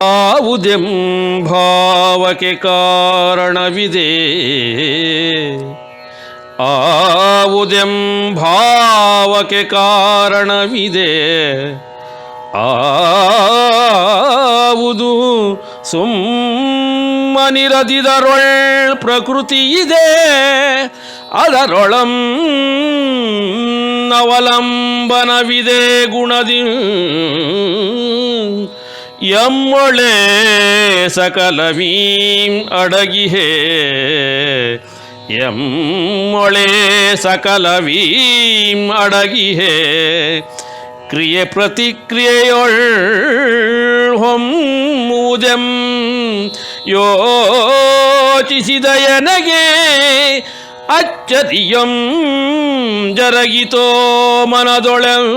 ಯಾವುದೆಂ ಭಾವಕ್ಕೆ ಕಾರಣವಿದೆ, ಆವುದೆಂ ಭಾವಕ್ಕೆ ಕಾರಣವಿದೆ, ಆವುದು ಸುಮ್ಮನಿರದಿದರೊಳ್ ಪ್ರಕೃತಿ ಇದೆ, ಅದರೊಳಂ ಅವಲಂಬನವಿದೆ ಗುಣದಿ. ಎಮ್ಮೊಳೆ ಸಕಲವೀಂ ಅಡಗಿಹೇ, ಎಮ್ಮೊಳೆ ಸಕಲವೀಂ ಅಡಗಿಹೇ, ಕ್ರಿಯೆ ಪ್ರತಿಕ್ರಿಯೆಯೊಳ್ ಹೊಮ್ಮುವುದೆಂ ಯೋಚಿಸಿದಯನಗೆ, ಅಚ್ಚರಿಯಂ ಜರಗಿತೋ ಮನದೊಳೆಂ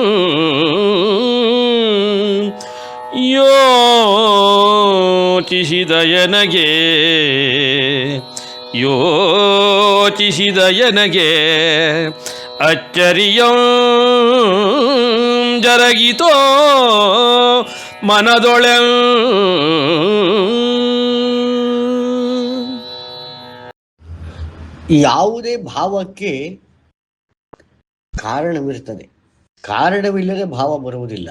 ಯೋಚಿಸಿದಯನಗೆ, ಯೋಚಿಸಿದಯನಗೆ ಅಚ್ಚರಿಯಂ ಜರಗಿತೋ ಮನದೊಳೆಂ. ಯಾವುದೇ ಭಾವಕ್ಕೆ ಕಾರಣವಿರ್ತದೆ, ಕಾರಣವಿಲ್ಲದೆ ಭಾವ ಬರುವುದಿಲ್ಲ.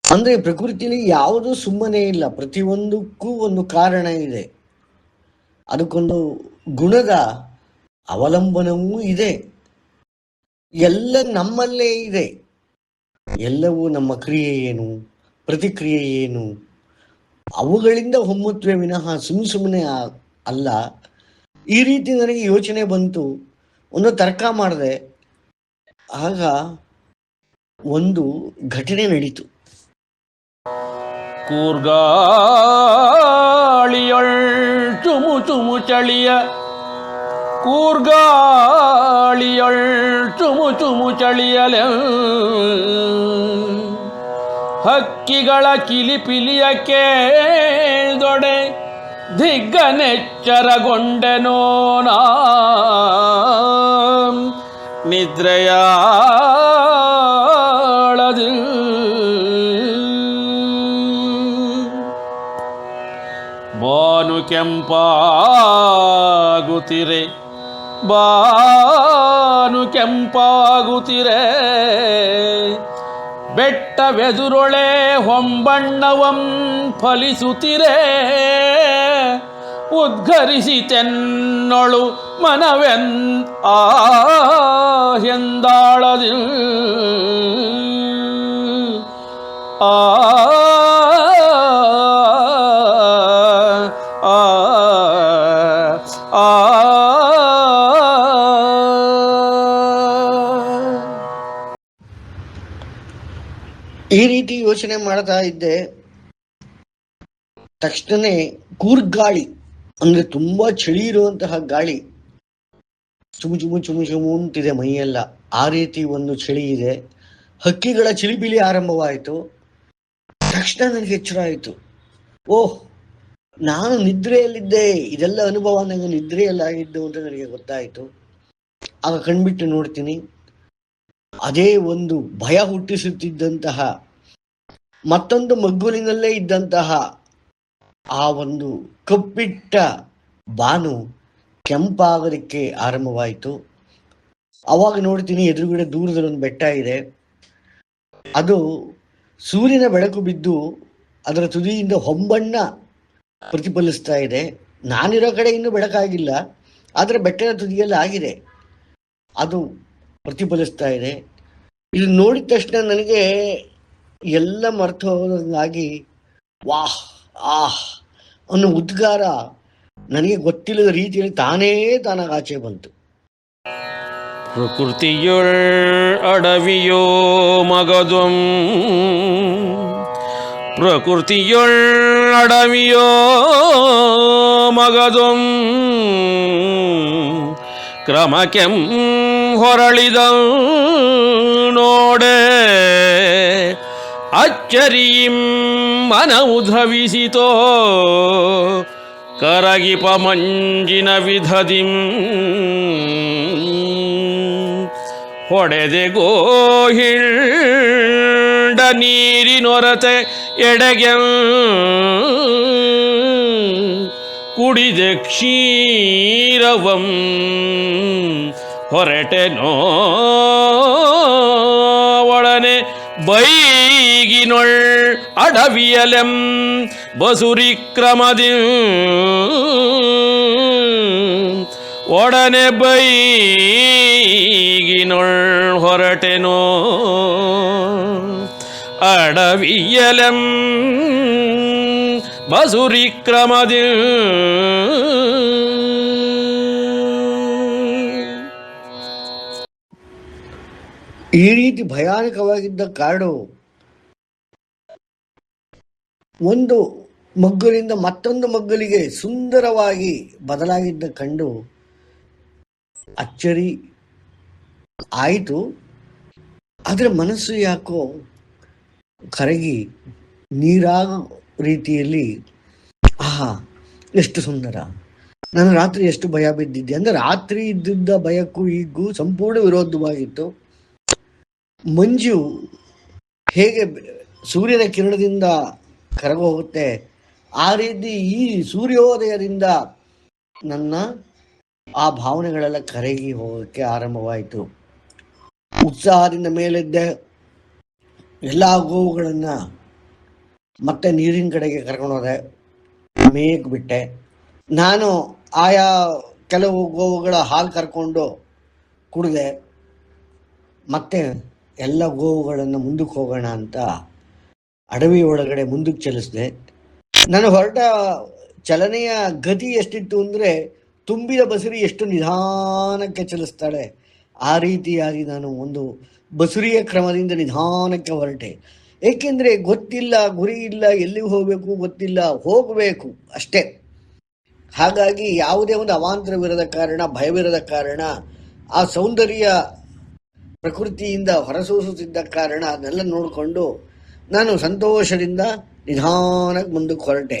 ಅಂದರೆ ಪ್ರಕೃತಿಯಲ್ಲಿ ಯಾವುದೂ ಸುಮ್ಮನೆ ಇಲ್ಲ, ಪ್ರತಿಯೊಂದಕ್ಕೂ ಒಂದು ಕಾರಣ ಇದೆ, ಅದಕ್ಕೊಂದು ಗುಣದ ಅವಲಂಬನವೂ ಇದೆ. ಎಲ್ಲ ನಮ್ಮಲ್ಲೇ ಇದೆ, ಎಲ್ಲವೂ ನಮ್ಮ ಕ್ರಿಯೆ ಏನು, ಪ್ರತಿಕ್ರಿಯೆ ಏನು, ಅವುಗಳಿಂದ ಹೊಮ್ಮುತ್ತವೆ ವಿನಃ ಸುಮ್ಮನೆ ಅಲ್ಲ. ಈ ರೀತಿ ನನಗೆ ಯೋಚನೆ ಬಂತು, ಒಂದು ತರ್ಕ ಮಾಡಿದೆ. ಆಗ ಒಂದು ಘಟನೆ ನಡೀತು. ಕೂರ್ಗಾಳಿಯೊಳ್ ಚುಮು ಚುಮು ಚಳಿಯ, ಕೂರ್ಗಾಳಿಯೊಳ್ ಚುಮು ಚುಮು ಚಳಿಯಲೆ, ಹಕ್ಕಿಗಳ ಕಿಲಿಪಿಲಿಯ ಕೇಳ್ದೊಡೆ ದಿಗ್ಗನೆಚ್ಚರಗೊಂಡೆನೋ ನಾ, ನಿದ್ರೆಯಾಳದು. ಬಾನು ಕೆಂಪಾಗುತ್ತಿರೆ, ಬಾನು ಕೆಂಪಾಗುತ್ತಿರೆ, ಬೆಟ್ಟವೆದುರೊಳೆ ಹೊಂಬಣ್ಣವಂ ಫಲಿಸುತ್ತಿರೆ, ಉದ್ಗರಿಸಿತೆನ್ನೊಳು ಮನವೆನ್ ಆಹೆಂದಾಳದು. ಆ ಈ ರೀತಿ ಯೋಚನೆ ಮಾಡ್ತಾ ಇದ್ದೆ. ತಕ್ಷಣನೇ ಕೂರ್ಗಾಳಿ ಅಂದ್ರೆ ತುಂಬಾ ಚಳಿ ಇರುವಂತಹ ಗಾಳಿ, ಚುಮು ಚುಮು ಚುಮು ಚುಮು ಅಂತಿದೆ ಮೈಯೆಲ್ಲ, ಆ ರೀತಿ ಒಂದು ಚಳಿ ಇದೆ. ಹಕ್ಕಿಗಳ ಚಿಲಿಪಿಲಿ ಆರಂಭವಾಯಿತು. ತಕ್ಷಣ ನನಗೆ ಎಚ್ಚರ ಆಯಿತು, ಓಹ್ ನಾನು ನಿದ್ರೆಯಲ್ಲಿದ್ದೆ, ಇದೆಲ್ಲ ಅನುಭವ ನನಗೆ ನಿದ್ರೆಯಲ್ಲಾಗಿದ್ದು ಅಂತ ನನಗೆ ಗೊತ್ತಾಯಿತು. ಆಗ ಕಣ್ಬಿಟ್ಟು ನೋಡ್ತೀನಿ, ಅದೇ ಒಂದು ಭಯ ಹುಟ್ಟಿಸುತ್ತಿದ್ದಂತಹ ಮತ್ತೊಂದು ಮಗ್ಗುಲಿನಲ್ಲೇ ಇದ್ದಂತಹ ಆ ಒಂದು ಕಪ್ಪಿಟ್ಟ ಬಾನು ಕೆಂಪಾಗೋದಕ್ಕೆ ಆರಂಭವಾಯಿತು. ಅವಾಗ ನೋಡ್ತೀನಿ, ಎದುರುಗಡೆ ದೂರದಲ್ಲಿ ಒಂದು ಬೆಟ್ಟ ಇದೆ, ಅದು ಸೂರ್ಯನ ಬೆಳಕು ಬಿದ್ದು ಅದರ ತುದಿಯಿಂದ ಹೊಂಬಣ್ಣ ಪ್ರತಿಫಲಿಸ್ತಾ ಇದೆ. ನಾನಿರೋ ಕಡೆ ಇನ್ನೂ ಬೆಳಕಾಗಿಲ್ಲ, ಆದರೆ ಬೆಟ್ಟದ ತುದಿಯಲ್ಲಿ ಆಗಿದೆ, ಅದು ಪ್ರತಿಫಲಿಸ್ತಾ ಇದೆ. ಇದು ನೋಡಿದ ತಕ್ಷಣ ನನಗೆ ಎಲ್ಲ ಮರ್ತು ಹೋದಂಗಾಗಿ ವಾಹ್ ಆಹ್ ಅನ್ನೋ ಉದ್ಗಾರ ನನಗೆ ಗೊತ್ತಿಲ್ಲದ ರೀತಿಯಲ್ಲಿ ತಾನಾಗ ಆಚೆ ಬಂತು. ಪ್ರಕೃತಿಯೊಳ್ ಅಡವಿಯೋ ಮಗದೊಂ, ಪ್ರಕೃತಿಯೊಳ್ ಅಡವಿಯೋ ಮಗದೊಂ, ಕ್ರಮಕ್ಕೆಂ ಹೊರಳಿದ ನೋಡೆ, ಅಚ್ಚರಿಯಿಂ ಮನವು ಧವಿಸಿತೋ, ಕರಗಿಪ ಮಂಜಿನ ವಿಧದಿಂ, ಹೊಡೆದೆ ಗೋಹಿಳ್ಡ ನೀರಿನೊರತೆ ಎಡೆಗೆ ಕುಡಿದೆ ಕ್ಷೀರವಂ ಹೊರಟೆನೋ ಒಡನೆ ಬೈಗಿನೊಳ್ ಅಡವಿಯಲೆಂ ಬಸುರಿ ಕ್ರಮದಿ ಒಡನೆ ಬೈಗಿನೊಳ್ ಹೊರಟೆನೋ ಅಡವಿಯಲೆಂ ಬಸುರಿ ಕ್ರಮದಿ ಈ ರೀತಿ ಭಯಾನಕವಾಗಿದ್ದ ಕಾಡು ಒಂದು ಮಗ್ಗಲಿಂದ ಮತ್ತೊಂದು ಮಗ್ಗಲಿಗೆ ಸುಂದರವಾಗಿ ಬದಲಾಗಿದ್ದ ಕಂಡು ಅಚ್ಚರಿ ಆಯಿತು. ಆದರೆ ಮನಸ್ಸು ಯಾಕೋ ಕರಗಿ ನೀರಾಗೋ ರೀತಿಯಲ್ಲಿ, ಆಹಾ ಎಷ್ಟು ಸುಂದರ, ನಾನು ರಾತ್ರಿ ಎಷ್ಟು ಭಯ ಬಿದ್ದಿದ್ದೆ. ಅಂದರೆ ರಾತ್ರಿ ಇದ್ದಿದ್ದ ಭಯಕ್ಕೂ ಈಗೂ ಸಂಪೂರ್ಣ ವಿರೋಧವಾಗಿತ್ತು. ಮಂಜು ಹೇಗೆ ಸೂರ್ಯನ ಕಿರಣದಿಂದ ಕರಗೋಗುತ್ತೆ, ಆ ರೀತಿ ಈ ಸೂರ್ಯೋದಯದಿಂದ ನನ್ನ ಆ ಭಾವನೆಗಳೆಲ್ಲ ಕರಗಿ ಹೋಗೋಕ್ಕೆ ಆರಂಭವಾಯಿತು. ಉತ್ಸಾಹದಿಂದ ಮೇಲೆದ್ದೆ. ಎಲ್ಲ ಗೋವುಗಳನ್ನು ಮತ್ತೆ ನೀರಿನ ಕಡೆಗೆ ಕರ್ಕೊಂಡೋದೆ, ಮೇಯಕ್ಕೆ ಬಿಟ್ಟೆ. ನಾನು ಆಯಾ ಕೆಲವು ಗೋವುಗಳ ಹಾಲು ಕರ್ಕೊಂಡು ಕುಡಿದೆ. ಮತ್ತೆ ಎಲ್ಲ ಗೋವುಗಳನ್ನು ಮುಂದಕ್ಕೆ ಹೋಗೋಣ ಅಂತ ಅಡವಿ ಒಳಗಡೆ ಮುಂದಕ್ಕೆ ಚಲಿಸಿದೆ. ನಾನು ಹೊರಟ ಚಲನೆಯ ಗತಿ ಎಷ್ಟಿತ್ತು ಅಂದರೆ, ತುಂಬಿದ ಬಸುರಿ ಎಷ್ಟು ನಿಧಾನಕ್ಕೆ ಚಲಿಸ್ತಾಳೆ ಆ ರೀತಿಯಾಗಿ ನಾನು ಒಂದು ಬಸುರಿಯ ಕ್ರಮದಿಂದ ನಿಧಾನಕ್ಕೆ ಹೊರಟೆ. ಏಕೆಂದರೆ ಗೊತ್ತಿಲ್ಲ, ಗುರಿ ಇಲ್ಲ, ಎಲ್ಲಿಗೆ ಹೋಗಬೇಕು ಗೊತ್ತಿಲ್ಲ, ಹೋಗಬೇಕು ಅಷ್ಟೇ. ಹಾಗಾಗಿ ಯಾವುದೇ ಒಂದು ಅವಾಂತರವಿರದ ಕಾರಣ, ಭಯವಿರದ ಕಾರಣ, ಆ ಸೌಂದರ್ಯ ಪ್ರಕೃತಿಯಿಂದ ಹೊರಸೂಸುತ್ತಿದ್ದ ಕಾರಣ ಅದನ್ನೆಲ್ಲ ನೋಡಿಕೊಂಡು ನಾನು ಸಂತೋಷದಿಂದ ನಿಧಾನಕ್ಕೆ ಮುಂದಕ್ಕೆ ಹೊರಟೆ.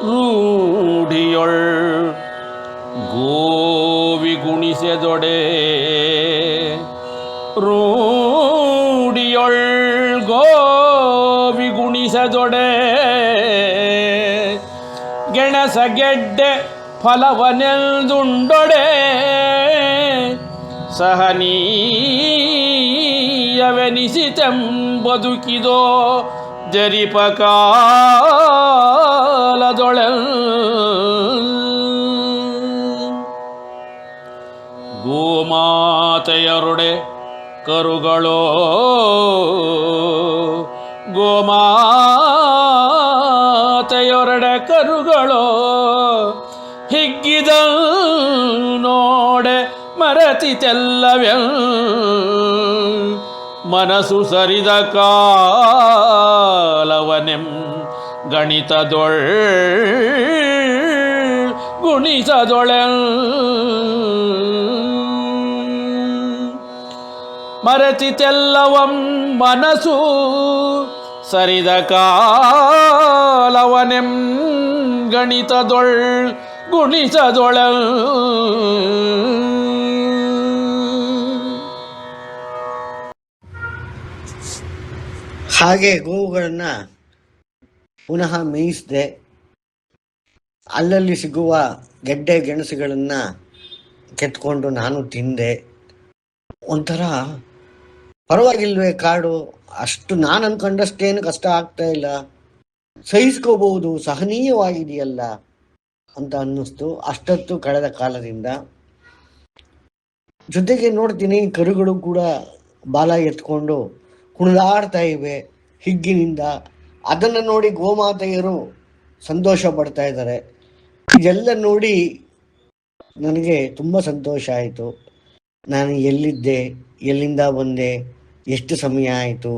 ರೂಢಿಯೊಳ್ ಗೋವಿ ಗುಣಿಸೆದೊಡೆ, ರೂಢಿಯೊಳ್ ಗೋವಿ ಗುಣಿಸೆದೊಡೆ, ಗೆಣಸ ಗೆಡ್ಡೆ ಫಲವನೆಲ್ದುಂಡೊಡೆ, ಸಹನೀಯವೆನಿಸಿತೆಂಬದುಕಿದೋ ಜರಿಪ ಕಾಲದೊಳೆ. ಗೋಮಾತೆಯರೊಡೆ ಕರುಗಳೋ, ಗೋಮಾತೆಯೊರಡೆ ಕರುಗಳೋ, ಹಿಗ್ಗಿದ ನೋಡೆ ಮರತಿತೆಲ್ಲವೇ, ಮನಸ್ಸು ಸರಿದ ಕಾಲವನೆಂ ಗಣಿತದೊಳ್ ಗುಣಿಸದೊಳೆ, ಮರೆತಿತೆಲ್ಲವಂ ಮನಸ್ಸು ಸರಿದ ಕಾಲವನೆಂ ಗಣಿತದೊಳ್ ಗುಣಿಸದೊಳ. ಹಾಗೆ ಗೋವುಗಳನ್ನು ಪುನಃ ಮೇಯಿಸಿದೆ. ಅಲ್ಲಲ್ಲಿ ಸಿಗುವ ಗೆಡ್ಡೆ ಗೆಣಸುಗಳನ್ನು ಕೆತ್ಕೊಂಡು ನಾನು ತಿಂದೆ. ಒಂಥರ ಪರವಾಗಿಲ್ವೇ ಕಾಡು, ಅಷ್ಟು ನಾನು ಅನ್ಕೊಂಡಷ್ಟೇನು ಕಷ್ಟ ಆಗ್ತಾ ಇಲ್ಲ, ಸಹಿಸ್ಕೋಬಹುದು, ಸಹನೀಯವಾಗಿದೆಯಲ್ಲ ಅಂತ ಅನ್ನಿಸ್ತು ಅಷ್ಟೊತ್ತು ಕಳೆದ ಕಾಲದಿಂದ. ಜೊತೆಗೆ ನೋಡ್ತೀನಿ ಕರುಗಳು ಕೂಡ ಬಾಲ ಎತ್ಕೊಂಡು ಕುಣಿದಾಡ್ತಾ ಇವೆ ಹಿಗ್ಗಿನಿಂದ. ಅದನ್ನು ನೋಡಿ ಗೋಮಾತೆಯರು ಸಂತೋಷ ಪಡ್ತಾ ಇದ್ದಾರೆ. ಇದೆಲ್ಲ ನೋಡಿ ನನಗೆ ತುಂಬ ಸಂತೋಷ ಆಯಿತು. ನಾನು ಎಲ್ಲಿದ್ದೆ, ಎಲ್ಲಿಂದ ಬಂದೆ, ಎಷ್ಟು ಸಮಯ ಆಯಿತು,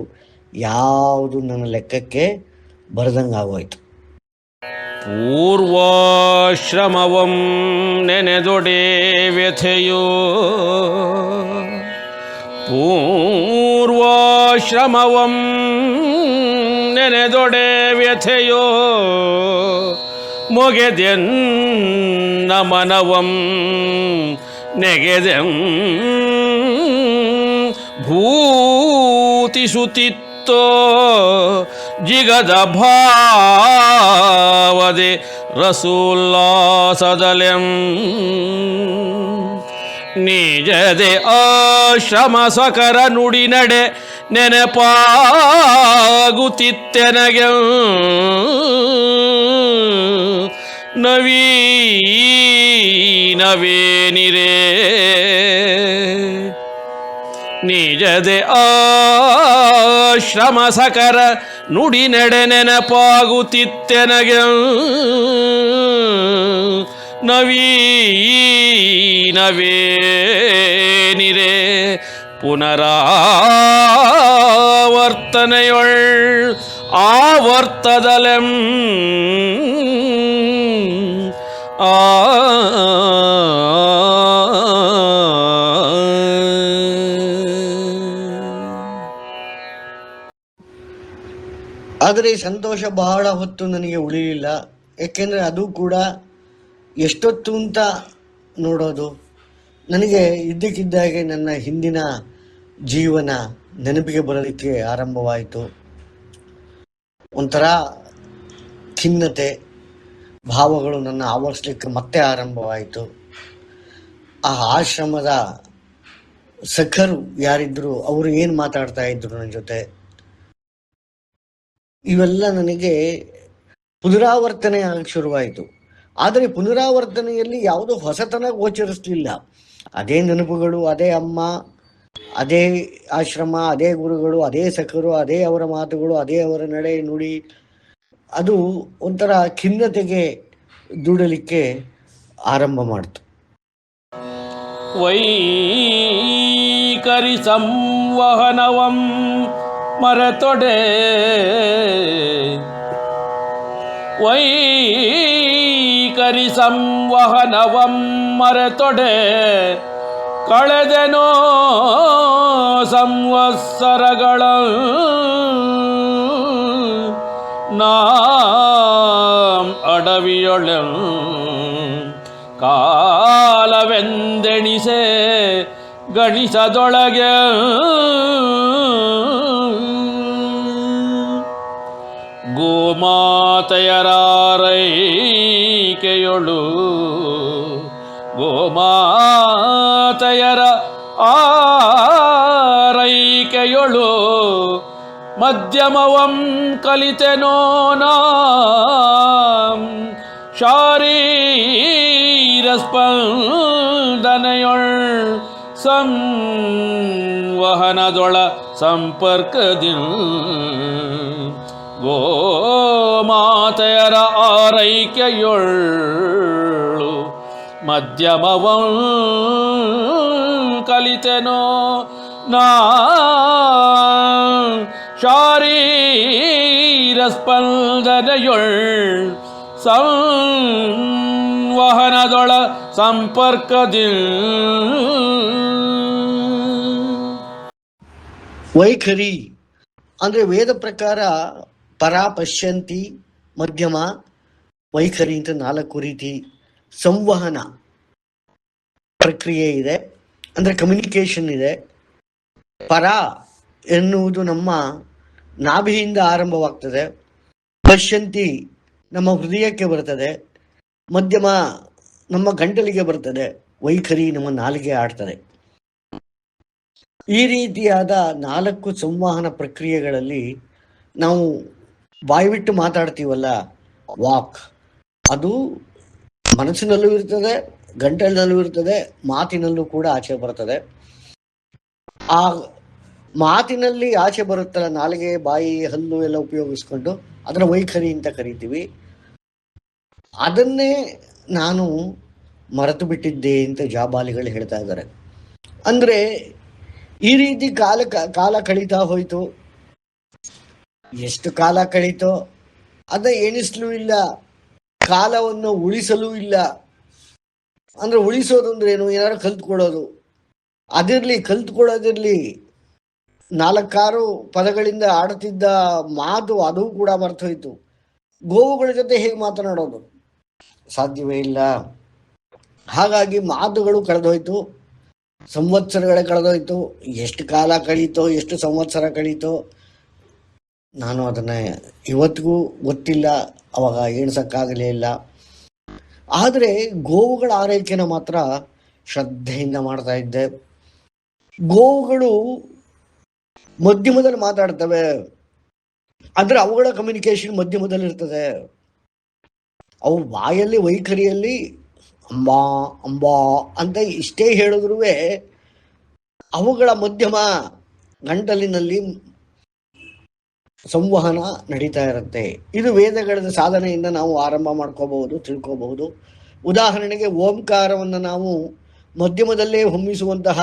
ಯಾವುದು ನನ್ನ ಲೆಕ್ಕಕ್ಕೆ ಬರದಂಗಾಗೋಯ್ತು. ಪೂರ್ವಾಶ್ರಮವಂ ನೆನೆದೊಡೆ ವ್ಯಥೆಯೋ, ಪೂರ್ವಾಶ್ರಮವಂ ನೆನೆದೊಡೆ ವ್ಯಥೆಯೋ, ಮೊಗೆದೆನ್ನ ಮನವಂ ನೆಗೆದೆಂ ಭೂತಿಸುತ್ತಿತ್ತೋ ಜಿಗದ ಭಾವದೆ ರಸೂಲ್ಲಾಸದಲೆಂ ನಿಜದೆ ಆಶ್ರಮ ಸಕರ ನುಡಿ ನಡೆ ನೆನಪಾಗುತ್ತಿತ್ತೆನಗೆ ನವೀನವೇನಿರೇ ನಿಜದೆ ಆಶ್ರಮ ಸಕರ ನುಡಿ ನಡೆ ನೆನಪಾಗುತ್ತಿತ್ತೆನಗೆ ನವೀನವೇನಿರೇ ಪುನರಾವರ್ತನೆಯೊಳ್ ಆವರ್ತದಲೆಂ ಆ ಆದರೆ ಸಂತೋಷ ಬಹಳ ಹೊತ್ತು ನನಗೆ ಉಳಿಲಿಲ್ಲ. ಏಕೆಂದರೆ ಅದು ಕೂಡ ಎಷ್ಟೊತ್ತು ಅಂತ ನೋಡೋದು. ನನಗೆ ಇದ್ದಕ್ಕಿದ್ದಾಗೆ ನನ್ನ ಹಿಂದಿನ ಜೀವನ ನೆನಪಿಗೆ ಬರಲಿಕ್ಕೆ ಆರಂಭವಾಯಿತು. ಒಂಥರ ಖಿನ್ನತೆ ಭಾವಗಳು ನನ್ನ ಆವರಿಸಲಿಕ್ಕೆ ಮತ್ತೆ ಆರಂಭವಾಯಿತು. ಆ ಆಶ್ರಮದ ಸಖರು ಯಾರಿದ್ರು, ಅವರು ಏನು ಮಾತಾಡ್ತಾ ಇದ್ರು ನನ್ನ ಜೊತೆ, ಇವೆಲ್ಲ ನನಗೆ ಪುನರಾವರ್ತನೆ ಆಗಕ್ಕೆ ಶುರುವಾಯಿತು. ಆದರೆ ಪುನರಾವರ್ತನೆಯಲ್ಲಿ ಯಾವುದೋ ಹೊಸತನ ಗೋಚರಿಸಲಿಲ್ಲ. ಅದೇ ನೆನಪುಗಳು, ಅದೇ ಅಮ್ಮ, ಅದೇ ಆಶ್ರಮ, ಅದೇ ಗುರುಗಳು, ಅದೇ ಸಖರು, ಅದೇ ಅವರ ಮಾತುಗಳು, ಅದೇ ಅವರ ನಡೆ ನುಡಿ. ಅದು ಒಂಥರ ಖಿನ್ನತೆಗೆ ದೂಡಲಿಕ್ಕೆ ಆರಂಭ ಮಾಡ್ತು. ವೈಖರಿ ಸಂವಹನವಂ ಮರೆತೊಡೆ ವೈಖರಿ ಸಂವಹನವಂ ಮರೆತೊಡೆ ಕಳೆದೆನೋ ಸಂವತ್ಸರಗಳ ಅಡವಿಯೊಳೆ ಕಾಲವೆಂದೆಣಿಸೆ ಗಣಿಸದೊಳಗೆ ಗೋಮಾತೆಯರಾರೈಕೆಯೊಳು ಗೋಮಾತೆಯರ ಆರೈಕೆಯೊಳು ಮಧ್ಯಮವಂ ಕಲಿತೆನೋ ಶಾರೀರಸ್ಪಂದನೆಯೊಳ್ ಸಂವಹನದೊಳ ಸಂಪರ್ಕದಿ ಗೋಮಾತೆಯರ ಆರೈಕೆಯೊಳು ಮಧ್ಯಮವಂ ಕಲಿತೆನೋ ಶಾರೀರಸ್ಪಂದನೆಯೊಳ್ ಸಂವಹನದೊಳ ಸಂಪರ್ಕದಿ ವೈಖರಿ ಅಂದರೆ ವೇದ ಪ್ರಕಾರ ಪರ, ಪಶ್ಯಂತಿ, ಮಧ್ಯಮ, ವೈಖರಿ ಅಂತ 4 ರೀತಿ ಸಂವಹನ ಪ್ರಕ್ರಿಯೆ ಇದೆ. ಅಂದರೆ ಕಮ್ಯುನಿಕೇಶನ್ ಇದೆ. ಪರ ಎನ್ನುವುದು ನಮ್ಮ ನಾಭಿಯಿಂದ ಆರಂಭವಾಗ್ತದೆ. ಪಶ್ಯಂತಿ ನಮ್ಮ ಹೃದಯಕ್ಕೆ ಬರ್ತದೆ. ಮಧ್ಯಮ ನಮ್ಮ ಗಂಟಲಿಗೆ ಬರ್ತದೆ. ವೈಖರಿ ನಮ್ಮ ನಾಲಿಗೆ ಆಡ್ತದೆ. ಈ ರೀತಿಯಾದ 4 ಸಂವಹನ ಪ್ರಕ್ರಿಯೆಗಳಲ್ಲಿ ನಾವು ಬಾಯ್ಬಿಟ್ಟು ಮಾತಾಡ್ತೀವಲ್ಲ, ವಾಕ್, ಅದು ಮನಸ್ಸಿನಲ್ಲೂ ಇರ್ತದೆ, ಗಂಟಲಿನಲ್ಲೂ ಇರ್ತದೆ, ಮಾತಿನಲ್ಲೂ ಕೂಡ ಆಚೆ ಬರ್ತದೆ. ಆ ಮಾತಿನಲ್ಲಿ ಆಚೆ ಬರುತ್ತಲ್ಲ, ನಾಲಿಗೆ, ಬಾಯಿ, ಹಲ್ಲು ಎಲ್ಲ ಉಪಯೋಗಿಸ್ಕೊಂಡು ಅದರ ವೈಖರಿ ಅಂತ ಕರಿತೀವಿ. ಅದನ್ನೇ ನಾನು ಮರೆತು ಬಿಟ್ಟಿದ್ದೆ ಅಂತ ಜಾಬಾಲಿಗಳು ಹೇಳ್ತಾ ಇದ್ದಾರೆ. ಅಂದರೆ ಈ ರೀತಿ ಕಾಲ ಕಳೀತಾ ಹೋಯಿತು. ಎಷ್ಟು ಕಾಲ ಕಳೀತೋ ಅದ ಎಣಿಸ್ಲೂ ಇಲ್ಲ, ಕಾಲವನ್ನು ಉಳಿಸಲೂ ಇಲ್ಲ. ಅಂದರೆ ಉಳಿಸೋದು ಅಂದ್ರೆ ಏನು? ಏನಾದ್ರು ಕಲ್ತ್ಕೊಳ್ಳೋದು ಅದಿರಲಿ, ಕಲ್ತ್ಕೊಳ್ಳೋದಿರಲಿ. 4-6 ಪದಗಳಿಂದ ಆಡುತ್ತಿದ್ದ ಮಾತು ಅದು ಕೂಡ ಮರ್ತೋಯ್ತು. ಗೋವುಗಳ ಜೊತೆ ಹೇಗೆ ಮಾತನಾಡೋದು? ಸಾಧ್ಯವೇ ಇಲ್ಲ. ಹಾಗಾಗಿ ಮಾತುಗಳು ಕಳೆದೋಯ್ತು, ಸಂವತ್ಸರಗಳೇ ಕಳೆದೋಯ್ತು. ಎಷ್ಟು ಕಾಲ ಕಳೀತೋ, ಎಷ್ಟು ಸಂವತ್ಸರ ಕಳೀತೋ ನಾನು ಅದನ್ನು ಇವತ್ತಿಗೂ ಗೊತ್ತಿಲ್ಲ, ಅವಾಗ ಎಣಿಸೋಕ್ಕಾಗಲೇ ಇಲ್ಲ. ಆದರೆ ಗೋವುಗಳ ಆರೈಕೆನ ಮಾತ್ರ ಶ್ರದ್ಧೆಯಿಂದ ಮಾಡ್ತಾ ಇದ್ದೆ. ಗೋವುಗಳು ಮಧ್ಯಮದಲ್ಲಿ ಮಾತಾಡ್ತವೆ, ಆದರೆ ಅವುಗಳ ಕಮ್ಯುನಿಕೇಶನ್ ಮಧ್ಯಮದಲ್ಲಿ ಇರ್ತದೆ. ಅವು ಬಾಯಲ್ಲಿ ವೈಖರಿಯಲ್ಲಿ ಅಂಬಾ ಅಂಬಾ ಅಂತ ಇಷ್ಟೇ ಹೇಳಿದ್ರೂ ಅವುಗಳ ಮಧ್ಯಮ ಗಂಟಲಿನಲ್ಲಿ ಸಂವಹನ ನಡೀತಾ ಇರುತ್ತೆ. ಇದು ವೇದಗಳ ಸಾಧನೆಯಿಂದ ನಾವು ಆರಂಭ ಮಾಡ್ಕೋಬಹುದು, ತಿಳ್ಕೋಬಹುದು. ಉದಾಹರಣೆಗೆ ಓಂಕಾರವನ್ನು ನಾವು ಮಧ್ಯಮದಲ್ಲೇ ಹೊಮ್ಮಿಸುವಂತಹ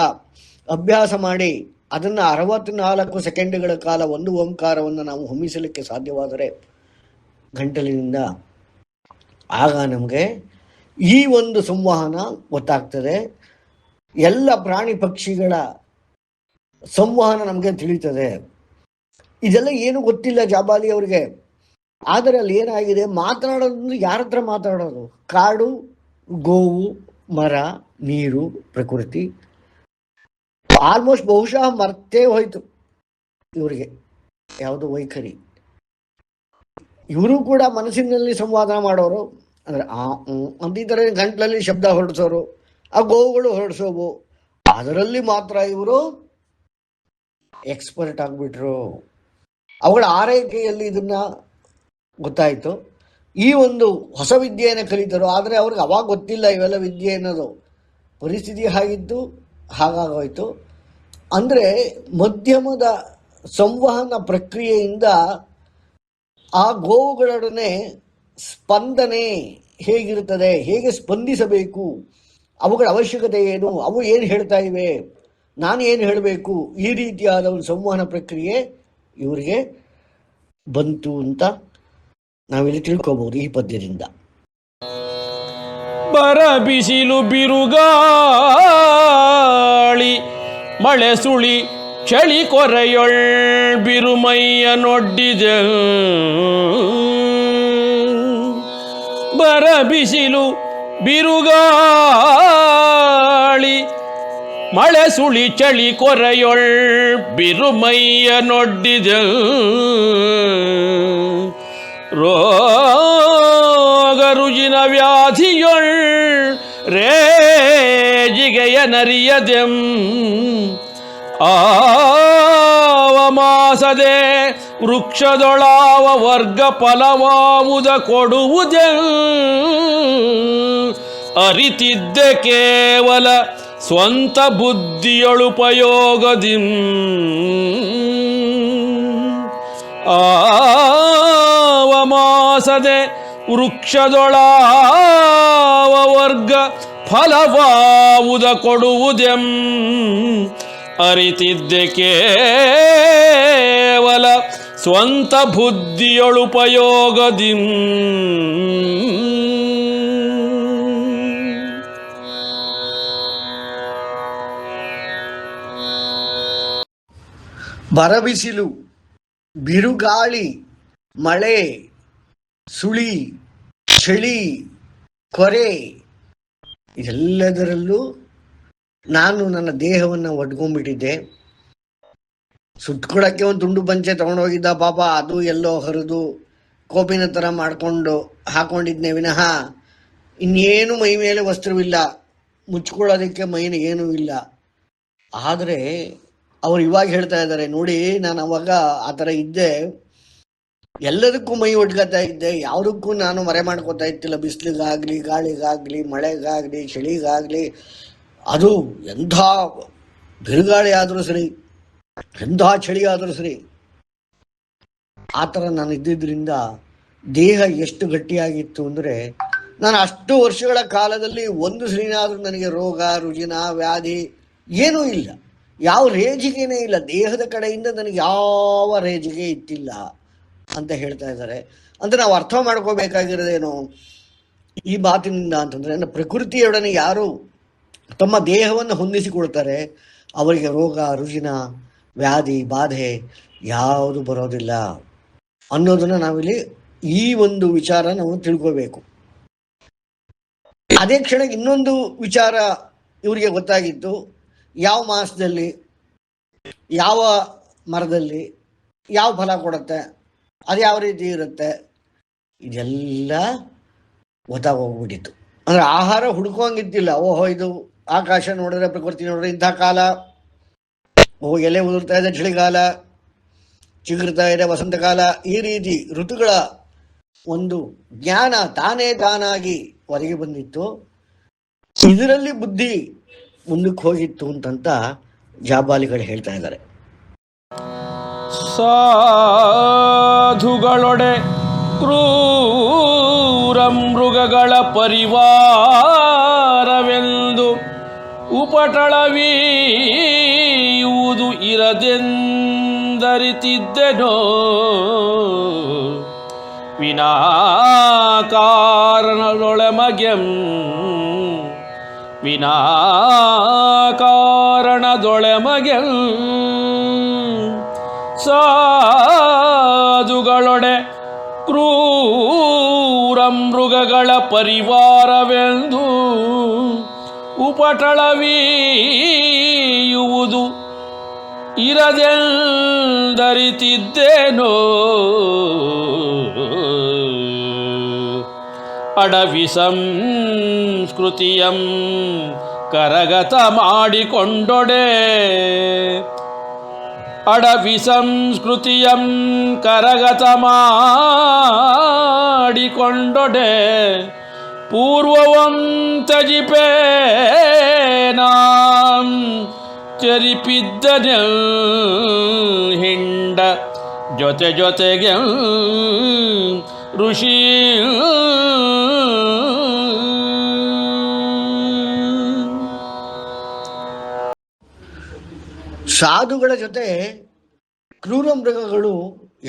ಅಭ್ಯಾಸ ಮಾಡಿ ಅದನ್ನು 64 ಸೆಕೆಂಡ್ಗಳ ಕಾಲ ಒಂದು ಓಂಕಾರವನ್ನು ನಾವು ಹೊಮ್ಮಿಸಲಿಕ್ಕೆ ಸಾಧ್ಯವಾದರೆ ಗಂಟಲಿನಿಂದ, ಆಗ ನಮಗೆ ಈ ಒಂದು ಸಂವಹನ ಗೊತ್ತಾಗ್ತದೆ. ಎಲ್ಲ ಪ್ರಾಣಿ ಪಕ್ಷಿಗಳ ಸಂವಹನ ನಮಗೆ ತಿಳಿತದೆ. ಇದೆಲ್ಲ ಏನು ಗೊತ್ತಿಲ್ಲ ಜಾಬಾಲಿ ಅವರಿಗೆ. ಆದರೆ ಅಲ್ಲಿ ಏನಾಗಿದೆ, ಮಾತನಾಡೋದು ಯಾರ ಹತ್ರ ಮಾತಾಡೋದು? ಕಾಡು, ಗೋವು, ಮರ, ನೀರು, ಪ್ರಕೃತಿ. ಆಲ್ಮೋಸ್ಟ್ ಬಹುಶಃ ಮರ್ತೇ ಹೋಯ್ತು ಇವರಿಗೆ ಯಾವುದು ವೈಖರಿ. ಇವರು ಕೂಡ ಮನಸ್ಸಿನಲ್ಲಿ ಸಂವಾದ ಮಾಡೋರು, ಅಂದರೆ ಅಂತಿದ್ದರೆ ಗಂಟ್ಲಲ್ಲಿ ಶಬ್ದ ಹೊರಡಿಸೋರು, ಆ ಗೋವುಗಳು ಹೊರಡಿಸೋವು. ಅದರಲ್ಲಿ ಮಾತ್ರ ಇವರು ಎಕ್ಸ್ಪರ್ಟ್ ಆಗಿಬಿಟ್ರು. ಅವುಗಳ ಆರೈಕೆಯಲ್ಲಿ ಇದನ್ನ ಗೊತ್ತಾಯಿತು. ಈ ಒಂದು ಹೊಸ ವಿದ್ಯೆಯನ್ನು ಕಲಿತರು. ಆದರೆ ಅವ್ರಿಗೆ ಅವಾಗ ಗೊತ್ತಿಲ್ಲ ಇವೆಲ್ಲ ವಿದ್ಯೆ ಅನ್ನೋದು. ಪರಿಸ್ಥಿತಿ ಹಾಗಿದ್ದು ಹಾಗಾಗೋಯ್ತು. ಅಂದರೆ ಮಧ್ಯಮದ ಸಂವಹನ ಪ್ರಕ್ರಿಯೆಯಿಂದ ಆ ಗೋವುಗಳೊಡನೆ ಸ್ಪಂದನೆ ಹೇಗಿರುತ್ತದೆ, ಹೇಗೆ ಸ್ಪಂದಿಸಬೇಕು, ಅವುಗಳ ಅವಶ್ಯಕತೆ ಏನು, ಅವು ಏನು ಹೇಳ್ತಾ ಇವೆ, ನಾನು ಏನು ಹೇಳಬೇಕು, ಈ ರೀತಿಯಾದ ಒಂದು ಸಂವಹನ ಪ್ರಕ್ರಿಯೆ ಇವರಿಗೆ ಬಂತು ಅಂತ ನಾವಿಲ್ಲಿ ತಿಳ್ಕೋಬಹುದು ಈ ಪದ್ಯದಿಂದ. ಬರ ಬಿಸಿಲು ಬಿರುಗಾಳಿ ಮಳೆ ಸುಳಿ ಚಳಿ ಕೊರೆಯೊಳ್ ಬಿರುಮೈಯ ನೊಡ್ಡಿದೆ. ಬರ ಬಿಸಿಲು ಬಿರುಗಾಳಿ ಮಳೆ ಸುಳಿ ಚಳಿ ಕೊರೆಯೊಳ್ ಬಿರುಮೈಯ ನೊಡ್ಡಿದೆ. ರೋಗ ರುಜಿನ ವ್ಯಾಧಿಯೊಳ್ ರೇಜಿಗೆಯ ನರಿಯದೆಂ. ಆವ ಮಾಸದೆ ವೃಕ್ಷದೊಳಾವ ವರ್ಗ ಫಲವಾವುದ ಕೊಡುವುದೆ. ಅರಿತಿದ್ದೆ ಕೇವಲ ಸ್ವಂತ ಬುದ್ಧಿಯೊಳುಪಯೋಗದಿಂ. ಆವಮಾಸದೆ ವೃಕ್ಷದೊಳಾವ ವರ್ಗ ಫಲವಾವುದ ಕೊಡುವುದೆಂ. ಅರಿತಿದ್ದೆ ಕೇವಲ ಸ್ವಂತ ಬುದ್ಧಿಯೊಳುಪಯೋಗದಿಂ. ಬರಬಿಸಿಲು, ಬಿರುಗಾಳಿ, ಮಳೆ, ಸುಳಿ, ಚಳಿ, ಕೊರೆ, ಇದೆಲ್ಲದರಲ್ಲೂ ನಾನು ನನ್ನ ದೇಹವನ್ನು ಒಡ್ಕೊಂಡ್ಬಿಟ್ಟಿದ್ದೆ. ಸುಟ್ಕೊಳಕ್ಕೆ ಒಂದು ತುಂಡು ಪಂಚೆ ತಗೊಂಡೋಗಿದ್ದ ಪಾಪ, ಅದು ಎಲ್ಲೋ ಹರಿದು ಕೋಪಿನ ಥರ ಮಾಡಿಕೊಂಡು ಹಾಕೊಂಡಿದ್ನೇ ವಿನಃ ಇನ್ನೇನು ಮೈ ಮೇಲೆ ವಸ್ತ್ರವಿಲ್ಲ, ಮುಚ್ಕೊಳ್ಳೋದಕ್ಕೆ ಮೈನ ಏನೂ ಇಲ್ಲ. ಆದರೆ ಅವ್ರು ಇವಾಗ ಹೇಳ್ತಾ ಇದ್ದಾರೆ ನೋಡಿ, ನಾನು ಅವಾಗ ಆ ಥರ ಇದ್ದೆ, ಎಲ್ಲದಕ್ಕೂ ಮೈ ಒಡ್ಕೊತಾ ಇದ್ದೆ, ಯಾವುದಕ್ಕೂ ನಾನು ಮರೆ ಮಾಡ್ಕೋತಾ ಇತ್ತಿಲ್ಲ. ಬಿಸಿಲಿಗಾಗಲಿ, ಗಾಳಿಗಾಗಲಿ, ಮಳೆಗಾಗಲಿ, ಚಳಿಗಾಗಲಿ, ಅದು ಎಂಥ ಬಿರುಗಾಳಿ ಆದರೂ ಸರಿ, ಎಂಥ ಚಳಿ ಆದರೂ ಸರಿ, ಆ ಥರ ನಾನು ಇದ್ದಿದ್ದರಿಂದ ದೇಹ ಎಷ್ಟು ಗಟ್ಟಿಯಾಗಿತ್ತು ಅಂದರೆ, ನಾನು ಅಷ್ಟು ವರ್ಷಗಳ ಕಾಲದಲ್ಲಿ ಒಂದು ಸರಿನಾದರೂ ನನಗೆ ರೋಗ ರುಜಿನ ವ್ಯಾಧಿ ಏನೂ ಇಲ್ಲ, ಯಾವ ರೇಜಿಗೆನೇ ಇಲ್ಲ, ದೇಹದ ಕಡೆಯಿಂದ ನನಗೆ ಯಾವ ರೇಜಿಗೆ ಇತ್ತಿಲ್ಲ ಅಂತ ಹೇಳ್ತಾ ಇದ್ದಾರೆ. ಅಂದರೆ ನಾವು ಅರ್ಥ ಮಾಡ್ಕೋಬೇಕಾಗಿರೋದೇನು ಈ ಮಾತಿನಿಂದ ಅಂತಂದರೆ, ಪ್ರಕೃತಿಯೊಡನೆ ಯಾರು ತಮ್ಮ ದೇಹವನ್ನು ಹೊಂದಿಸಿಕೊಳ್ತಾರೆ ಅವರಿಗೆ ರೋಗ ರುಜಿನ ವ್ಯಾಧಿ ಬಾಧೆ ಯಾವುದು ಬರೋದಿಲ್ಲ ಅನ್ನೋದನ್ನು ನಾವಿಲ್ಲಿ ಈ ಒಂದು ವಿಚಾರ ನಾವು ತಿಳ್ಕೋಬೇಕು. ಅದೇ ಕ್ಷಣಕ್ಕೆ ಇನ್ನೊಂದು ವಿಚಾರ ಇವರಿಗೆ ಗೊತ್ತಾಗಿತ್ತು. ಯಾವ ಮಾಸದಲ್ಲಿ ಯಾವ ಮರದಲ್ಲಿ ಯಾವ ಫಲ ಕೊಡುತ್ತೆ, ಅದು ಯಾವ ರೀತಿ ಇರುತ್ತೆ, ಇದೆಲ್ಲ ಗೊತ್ತಾಗೋಗ್ಬಿಟ್ಟಿತ್ತು. ಅಂದರೆ ಆಹಾರ ಹುಡ್ಕೋಂಗಿದ್ದಿಲ್ಲ. ಓಹೋ, ಇದು ಆಕಾಶ ನೋಡಿದ್ರೆ, ಪ್ರಕೃತಿ ನೋಡಿದ್ರೆ ಇಂಥ ಕಾಲ, ಓಹೋ ಎಲೆ ಉದುರ್ತಾ ಇದೆ ಚಳಿಗಾಲ, ಚಿಗುರ್ತಾ ಇದೆ ವಸಂತಕಾಲ, ಈ ರೀತಿ ಋತುಗಳ ಒಂದು ಜ್ಞಾನ ತಾನೇ ತಾನಾಗಿ ಹೊರಗೆ ಬಂದಿತ್ತು. ಇದರಲ್ಲಿ ಬುದ್ಧಿ ಮುಂದಕ್ಕೆ ಹೋಗಿತ್ತು ಅಂತಂತ ಜಾಬಾಲಿಗಳು ಹೇಳ್ತಾ ಇದ್ದಾರೆ. ಸಾಧುಗಳೊಡೆ ಕ್ರೂರ ಮೃಗಗಳ ಪರಿವಾರವೆಂದು ಉಪಟಳವೀಯುವುದು ಇರದೆಂದರಿತಿದ್ದೆನೋ. ವಿನಾಕಾರಣದೊಳೆಮಗೆಂ ವಿನಾಕಾರಣದೊಳೆಮಗೆಂ ಸಾಧುಗಳೊಡೆ ಕ್ರೂರ ಮೃಗಗಳ ಪರಿವಾರವೆಂದು ಉಪಟಳವೀಯುವುದು ಇರದೆಂದರಿತಿದ್ದೇನೋ. ಅಡವಿ ಸಂಸ್ಕೃತಿಯಂ ಕರಗತ ಮಾಡಿಕೊಂಡೊಡೆ, ಅಡವಿ ಸಂಸ್ಕೃತಿಯಂ ಕರಗತ ಮಾಡಿಕೊಂಡೊಡೆ, ಪೂರ್ವವಂ ತ್ಯಜಿಪೇ ನಾಂ ಚರಿಪಿದ್ದನೆ ಹಿಂಡ ಜೊತೆ ಜೊತೆಗೆ ಋಷಿ. ಸಾಧುಗಳ ಜೊತೆ ಕ್ರೂರ ಮೃಗಗಳು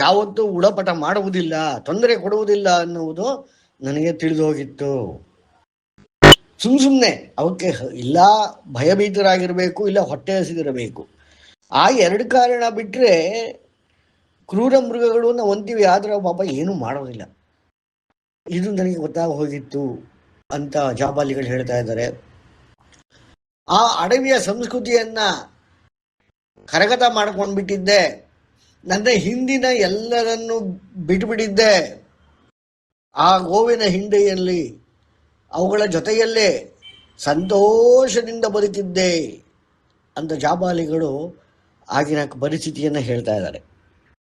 ಯಾವತ್ತೂ ಉಡಪಟ ಮಾಡುವುದಿಲ್ಲ, ತೊಂದರೆ ಕೊಡುವುದಿಲ್ಲ ಅನ್ನುವುದು ನನಗೆ ತಿಳಿದು ಹೋಗಿತ್ತು. ಸುಮ್ಮನೆ ಅವಕ್ಕೆ ಇಲ್ಲ ಭಯಭೀತರಾಗಿರಬೇಕು, ಇಲ್ಲ ಹೊಟ್ಟೆ ಹಸಿದಿರಬೇಕು. ಆ ಎರಡು ಕಾರಣ ಬಿಟ್ಟರೆ ಕ್ರೂರ ಮೃಗಗಳು ನಾವು ಅಂತೀವಿ, ಆದರೆ ಪಾಪ ಏನೂ ಮಾಡೋದಿಲ್ಲ. ಇದು ನನಗೆ ಗೊತ್ತಾಗಿ ಹೋಗಿತ್ತು ಅಂತ ಜಾಬಾಲಿಗಳು ಹೇಳ್ತಾ ಇದ್ದಾರೆ. ಆ ಅಡವಿಯ ಸಂಸ್ಕೃತಿಯನ್ನ ಕರಗತ ಮಾಡ್ಕೊಂಡ್ಬಿಟ್ಟಿದ್ದೆ, ನನ್ನ ಹಿಂದಿನ ಎಲ್ಲರನ್ನು ಬಿಟ್ಟುಬಿಟ್ಟಿದ್ದೆ, ಆ ಗೋವಿನ ಹಿಂಡೆಯಲ್ಲಿ ಅವುಗಳ ಜೊತೆಯಲ್ಲೇ ಸಂತೋಷದಿಂದ ಬದುಕಿದ್ದೆ ಅಂತ ಜಾಬಾಲಿಗಳು ಆಗಿನ ಪರಿಸ್ಥಿತಿಯನ್ನು ಹೇಳ್ತಾ ಇದ್ದಾರೆ.